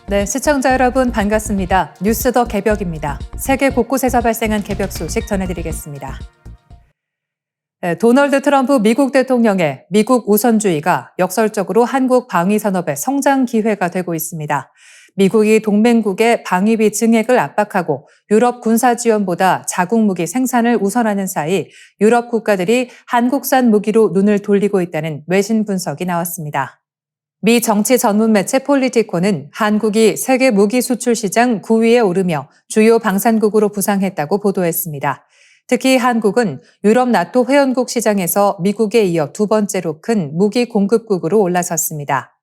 네, 시청자 여러분 반갑습니다. 뉴스 더 개벽입니다. 세계 곳곳에서 발생한 개벽 소식 전해드리겠습니다. 네, 도널드 트럼프 미국 대통령의 미국 우선주의가 역설적으로 한국 방위 산업의 성장 기회가 되고 있습니다. 미국이 동맹국의 방위비 증액을 압박하고 유럽 군사 지원보다 자국 무기 생산을 우선하는 사이 유럽 국가들이 한국산 무기로 눈을 돌리고 있다는 외신 분석이 나왔습니다. 미 정치 전문 매체 폴리티코는 한국이 세계 무기 수출 시장 9위에 오르며 주요 방산국으로 부상했다고 보도했습니다. 특히 한국은 유럽 나토 회원국 시장에서 미국에 이어 두 번째로 큰 무기 공급국으로 올라섰습니다.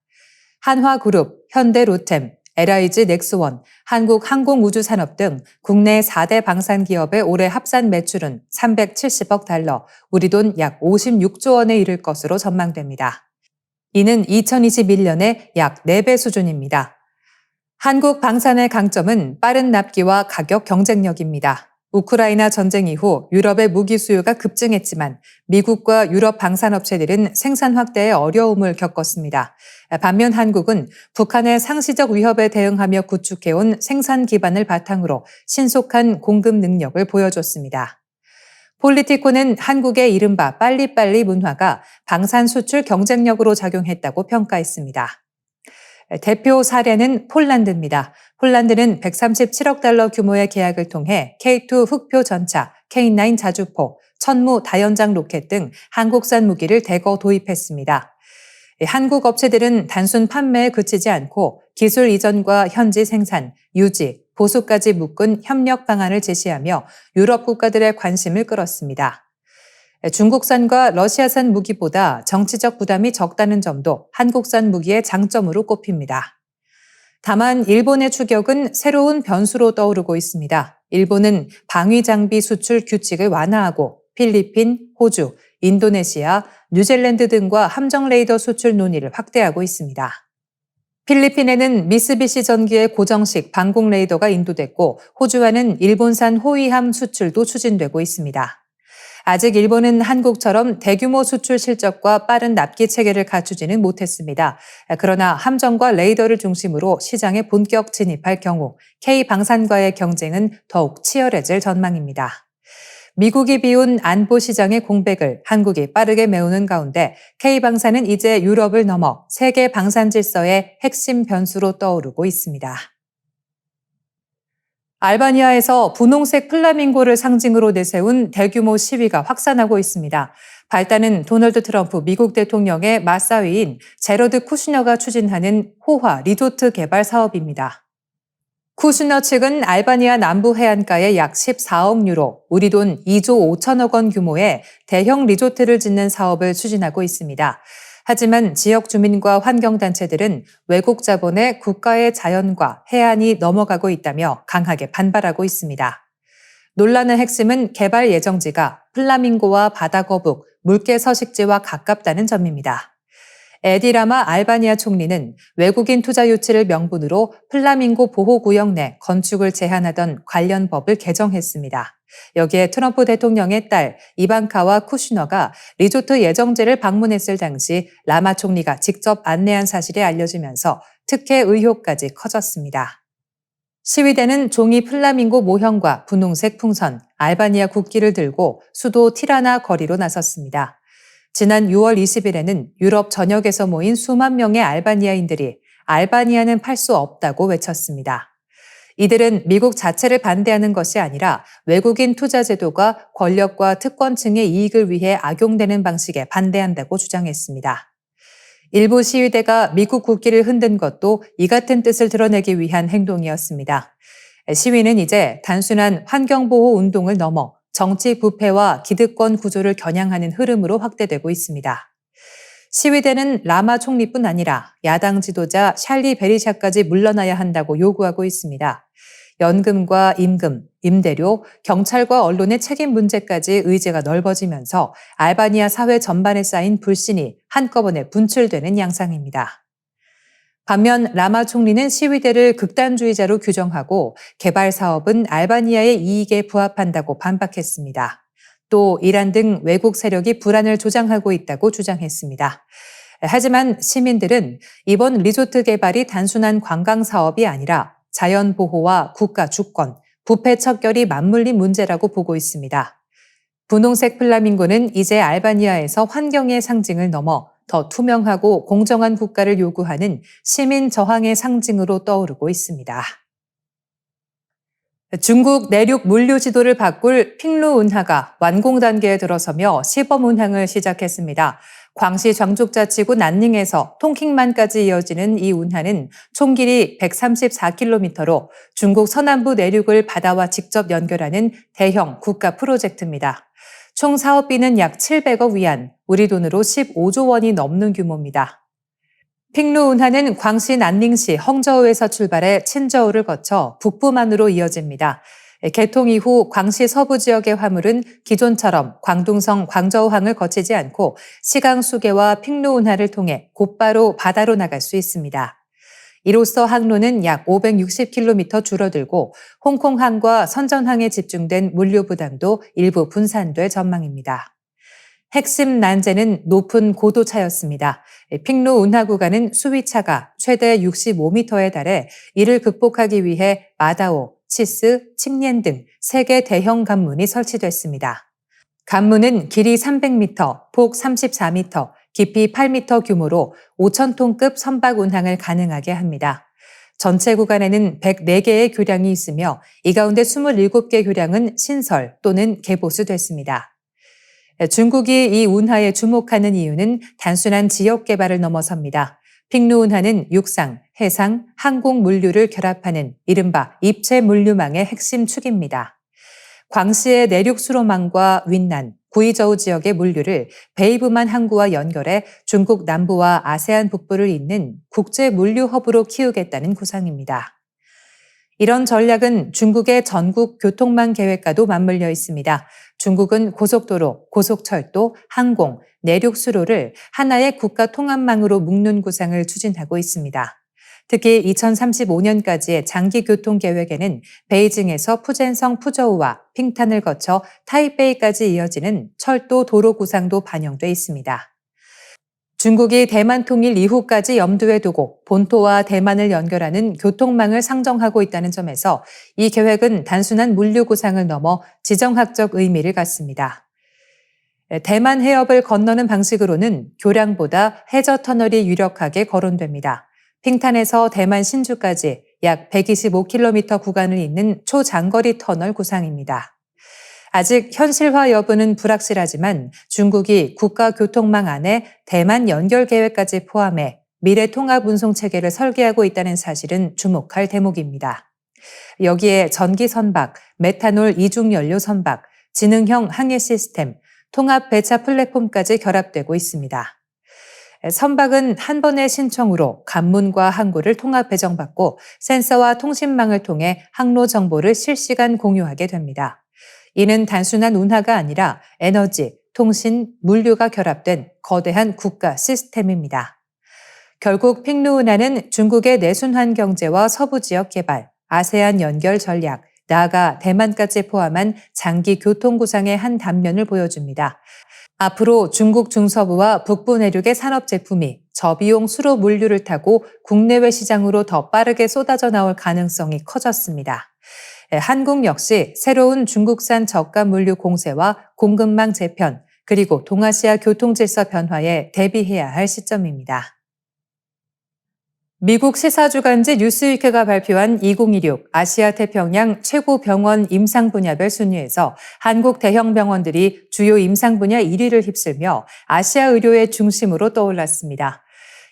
한화그룹, 현대로템, LIG 넥스원, 한국항공우주산업 등 국내 4대 방산기업의 올해 합산 매출은 370억 달러, 우리 돈 약 56조 원에 이를 것으로 전망됩니다. 이는 2021년의 약 4배 수준입니다. 한국 방산의 강점은 빠른 납기와 가격 경쟁력입니다. 우크라이나 전쟁 이후 유럽의 무기 수요가 급증했지만 미국과 유럽 방산업체들은 생산 확대에 어려움을 겪었습니다. 반면 한국은 북한의 상시적 위협에 대응하며 구축해온 생산 기반을 바탕으로 신속한 공급 능력을 보여줬습니다. 폴리티코는 한국의 이른바 빨리빨리 문화가 방산 수출 경쟁력으로 작용했다고 평가했습니다. 대표 사례는 폴란드입니다. 폴란드는 137억 달러 규모의 계약을 통해 K2 흑표 전차, K9 자주포, 천무 다연장 로켓 등 한국산 무기를 대거 도입했습니다. 한국 업체들은 단순 판매에 그치지 않고 기술 이전과 현지 생산, 유지, 보수까지 묶은 협력 방안을 제시하며 유럽 국가들의 관심을 끌었습니다. 중국산과 러시아산 무기보다 정치적 부담이 적다는 점도 한국산 무기의 장점으로 꼽힙니다. 다만 일본의 추격은 새로운 변수로 떠오르고 있습니다. 일본은 방위 장비 수출 규칙을 완화하고 필리핀, 호주, 인도네시아, 뉴질랜드 등과 함정 레이더 수출 논의를 확대하고 있습니다. 필리핀에는 미쓰비시 전기의 고정식 방공 레이더가 인도됐고 호주와는 일본산 호위함 수출도 추진되고 있습니다. 아직 일본은 한국처럼 대규모 수출 실적과 빠른 납기 체계를 갖추지는 못했습니다. 그러나 함정과 레이더를 중심으로 시장에 본격 진입할 경우 K방산과의 경쟁은 더욱 치열해질 전망입니다. 미국이 비운 안보 시장의 공백을 한국이 빠르게 메우는 가운데 K방산은 이제 유럽을 넘어 세계 방산 질서의 핵심 변수로 떠오르고 있습니다. 알바니아에서 분홍색 플라밍고를 상징으로 내세운 대규모 시위가 확산하고 있습니다. 발단은 도널드 트럼프 미국 대통령의 맞사위인 제러드 쿠슈너가 추진하는 호화 리조트 개발 사업입니다. 쿠슈너 측은 알바니아 남부 해안가에 약 14억 유로, 우리 돈 2조 5천억 원 규모의 대형 리조트를 짓는 사업을 추진하고 있습니다. 하지만 지역 주민과 환경단체들은 외국 자본에 국가의 자연과 해안이 넘어가고 있다며 강하게 반발하고 있습니다. 논란의 핵심은 개발 예정지가 플라밍고와 바다거북, 물개 서식지와 가깝다는 점입니다. 에디 라마 알바니아 총리는 외국인 투자 유치를 명분으로 플라밍고 보호구역 내 건축을 제한하던 관련 법을 개정했습니다. 여기에 트럼프 대통령의 딸 이방카와 쿠슈너가 리조트 예정지를 방문했을 당시 라마 총리가 직접 안내한 사실이 알려지면서 특혜 의혹까지 커졌습니다. 시위대는 종이 플라밍고 모형과 분홍색 풍선, 알바니아 국기를 들고 수도 티라나 거리로 나섰습니다. 지난 6월 20일에는 유럽 전역에서 모인 수만 명의 알바니아인들이 알바니아는 팔 수 없다고 외쳤습니다. 이들은 미국 자체를 반대하는 것이 아니라 외국인 투자 제도가 권력과 특권층의 이익을 위해 악용되는 방식에 반대한다고 주장했습니다. 일부 시위대가 미국 국기를 흔든 것도 이 같은 뜻을 드러내기 위한 행동이었습니다. 시위는 이제 단순한 환경보호 운동을 넘어 정치 부패와 기득권 구조를 겨냥하는 흐름으로 확대되고 있습니다. 시위대는 라마 총리뿐 아니라 야당 지도자 샬리 베리샤까지 물러나야 한다고 요구하고 있습니다. 연금과 임금, 임대료, 경찰과 언론의 책임 문제까지 의제가 넓어지면서 알바니아 사회 전반에 쌓인 불신이 한꺼번에 분출되는 양상입니다. 반면 라마 총리는 시위대를 극단주의자로 규정하고 개발 사업은 알바니아의 이익에 부합한다고 반박했습니다. 또 이란 등 외국 세력이 불안을 조장하고 있다고 주장했습니다. 하지만 시민들은 이번 리조트 개발이 단순한 관광 사업이 아니라 자연 보호와 국가 주권, 부패 척결이 맞물린 문제라고 보고 있습니다. 분홍색 플라밍고는 이제 알바니아에서 환경의 상징을 넘어 더 투명하고 공정한 국가를 요구하는 시민 저항의 상징으로 떠오르고 있습니다. 중국 내륙 물류 지도를 바꿀 핑루 운하가 완공 단계에 들어서며 시범 운항을 시작했습니다. 광시 장족자치구 난닝에서 통킹만까지 이어지는 이 운하는 총 길이 134km로 중국 서남부 내륙을 바다와 직접 연결하는 대형 국가 프로젝트입니다. 총 사업비는 약 700억 위안, 우리 돈으로 15조 원이 넘는 규모입니다. 핑루 운하는 광시 난닝시 헝저우에서 출발해 친저우를 거쳐 북부만으로 이어집니다. 개통 이후 광시 서부 지역의 화물은 기존처럼 광둥성 광저우항을 거치지 않고 시강수계와 핑루 운하를 통해 곧바로 바다로 나갈 수 있습니다. 이로써 항로는 약 560km 줄어들고 홍콩항과 선전항에 집중된 물류 부담도 일부 분산될 전망입니다. 핵심 난제는 높은 고도차였습니다. 핑루 운하 구간은 수위차가 최대 65m에 달해 이를 극복하기 위해 마다오, 치스, 칭옌 등 3개 대형 관문이 설치됐습니다. 관문은 길이 300m, 폭 34m, 깊이 8m 규모로 5,000톤급 선박 운항을 가능하게 합니다. 전체 구간에는 104개의 교량이 있으며 이 가운데 27개 교량은 신설 또는 개보수됐습니다. 중국이 이 운하에 주목하는 이유는 단순한 지역 개발을 넘어섭니다. 핑루 운하는 육상, 해상, 항공 물류를 결합하는 이른바 입체 물류망의 핵심 축입니다. 광시의 내륙 수로망과 윈난, 구이저우 지역의 물류를 베이브만 항구와 연결해 중국 남부와 아세안 북부를 잇는 국제 물류 허브로 키우겠다는 구상입니다. 이런 전략은 중국의 전국 교통망 계획과도 맞물려 있습니다. 중국은 고속도로, 고속철도, 항공, 내륙 수로를 하나의 국가 통합망으로 묶는 구상을 추진하고 있습니다. 특히 2035년까지의 장기 교통 계획에는 베이징에서 푸젠성 푸저우와 핑탄을 거쳐 타이베이까지 이어지는 철도 도로 구상도 반영돼 있습니다. 중국이 대만 통일 이후까지 염두에 두고 본토와 대만을 연결하는 교통망을 상정하고 있다는 점에서 이 계획은 단순한 물류 구상을 넘어 지정학적 의미를 갖습니다. 대만 해협을 건너는 방식으로는 교량보다 해저 터널이 유력하게 거론됩니다. 핑탄에서 대만 신주까지 약 125km 구간을 잇는 초장거리 터널 구상입니다. 아직 현실화 여부는 불확실하지만 중국이 국가교통망 안에 대만 연결 계획까지 포함해 미래 통합 운송 체계를 설계하고 있다는 사실은 주목할 대목입니다. 여기에 전기 선박, 메탄올 이중 연료 선박, 지능형 항해 시스템, 통합 배차 플랫폼까지 결합되고 있습니다. 선박은 한 번의 신청으로 관문과 항구를 통합 배정받고 센서와 통신망을 통해 항로 정보를 실시간 공유하게 됩니다. 이는 단순한 운하가 아니라 에너지, 통신, 물류가 결합된 거대한 국가 시스템입니다. 결국 핑루 운하는 중국의 내순환 경제와 서부 지역 개발, 아세안 연결 전략, 나아가 대만까지 포함한 장기 교통 구상의 한 단면을 보여줍니다. 앞으로 중국 중서부와 북부 내륙의 산업 제품이 저비용 수로 물류를 타고 국내외 시장으로 더 빠르게 쏟아져 나올 가능성이 커졌습니다. 한국 역시 새로운 중국산 저가 물류 공세와 공급망 재편, 그리고 동아시아 교통 질서 변화에 대비해야 할 시점입니다. 미국 시사주간지 뉴스위크가 발표한 2016 아시아 태평양 최고 병원 임상 분야별 순위에서 한국 대형 병원들이 주요 임상 분야 1위를 휩쓸며 아시아 의료의 중심으로 떠올랐습니다.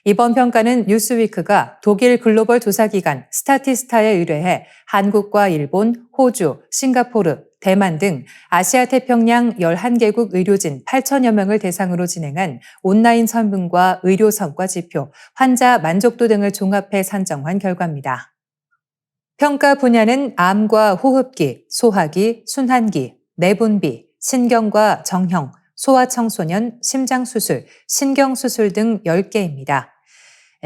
이번 평가는 뉴스위크가 독일 글로벌 조사기관 스타티스타에 의뢰해 한국과 일본, 호주, 싱가포르, 대만 등 아시아 태평양 11개국 의료진 8천여 명을 대상으로 진행한 온라인 설문과 의료 성과 지표, 환자 만족도 등을 종합해 산정한 결과입니다. 평가 분야는 암과 호흡기, 소화기, 순환기, 내분비, 신경과 정형, 소아청소년, 심장수술, 신경수술 등 10개입니다.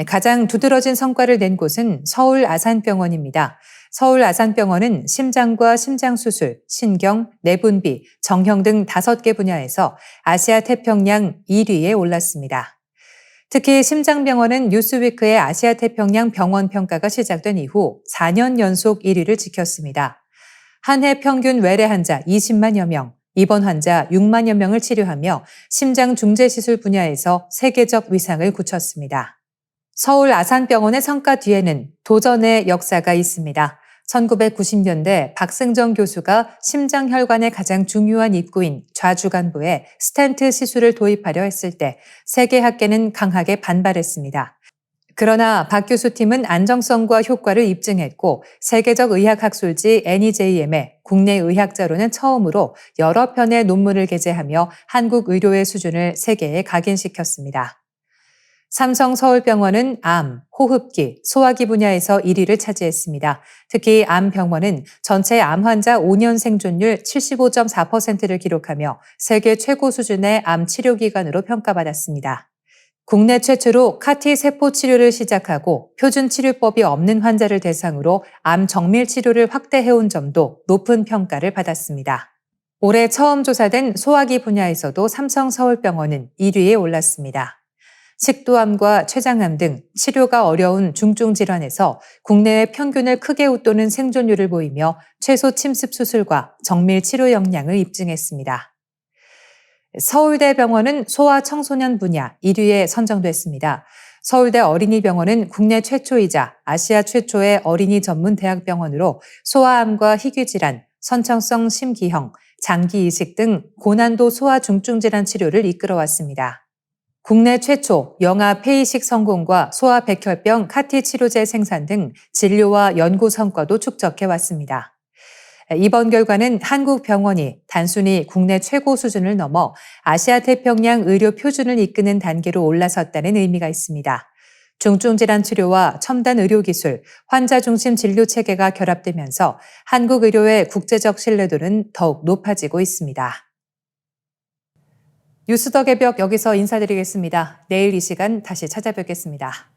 가장 두드러진 성과를 낸 곳은 서울 아산병원입니다. 서울 아산병원은 심장과 심장수술, 신경, 내분비, 정형 등 5개 분야에서 아시아 태평양 1위에 올랐습니다. 특히 심장병원은 뉴스위크의 아시아 태평양 병원 평가가 시작된 이후 4년 연속 1위를 지켰습니다. 한 해 평균 외래 환자 20만여 명, 입원 환자 6만여 명을 치료하며 심장 중재 시술 분야에서 세계적 위상을 굳혔습니다. 서울 아산병원의 성과 뒤에는 도전의 역사가 있습니다. 1990년대 박승정 교수가 심장혈관의 가장 중요한 입구인 좌주간부에 스텐트 시술을 도입하려 했을 때 세계 학계는 강하게 반발했습니다. 그러나 박 교수 팀은 안정성과 효과를 입증했고 세계적 의학학술지 NEJM에 국내 의학자로는 처음으로 여러 편의 논문을 게재하며 한국 의료의 수준을 세계에 각인시켰습니다. 삼성 서울병원은 암, 호흡기, 소화기 분야에서 1위를 차지했습니다. 특히 암병원은 전체 암 환자 5년 생존율 75.4%를 기록하며 세계 최고 수준의 암 치료기관으로 평가받았습니다. 국내 최초로 CAR-T 세포 치료를 시작하고 표준 치료법이 없는 환자를 대상으로 암 정밀 치료를 확대해온 점도 높은 평가를 받았습니다. 올해 처음 조사된 소화기 분야에서도 삼성 서울병원은 1위에 올랐습니다. 식도암과 췌장암 등 치료가 어려운 중증 질환에서 국내의 평균을 크게 웃도는 생존율을 보이며 최소 침습 수술과 정밀 치료 역량을 입증했습니다. 서울대병원은 소아 청소년 분야 1위에 선정됐습니다. 서울대 어린이병원은 국내 최초이자 아시아 최초의 어린이 전문 대학병원으로 소아암과 희귀질환, 선천성 심기형, 장기 이식 등 고난도 소아 중증 질환 치료를 이끌어왔습니다. 국내 최초 영아 폐이식 성공과 소아 백혈병 CAR-T 치료제 생산 등 진료와 연구 성과도 축적해왔습니다. 이번 결과는 한국 병원이 단순히 국내 최고 수준을 넘어 아시아 태평양 의료 표준을 이끄는 단계로 올라섰다는 의미가 있습니다. 중증 질환 치료와 첨단 의료 기술, 환자 중심 진료 체계가 결합되면서 한국 의료의 국제적 신뢰도는 더욱 높아지고 있습니다. 뉴스 더 개벽 여기서 인사드리겠습니다. 내일 이 시간 다시 찾아뵙겠습니다.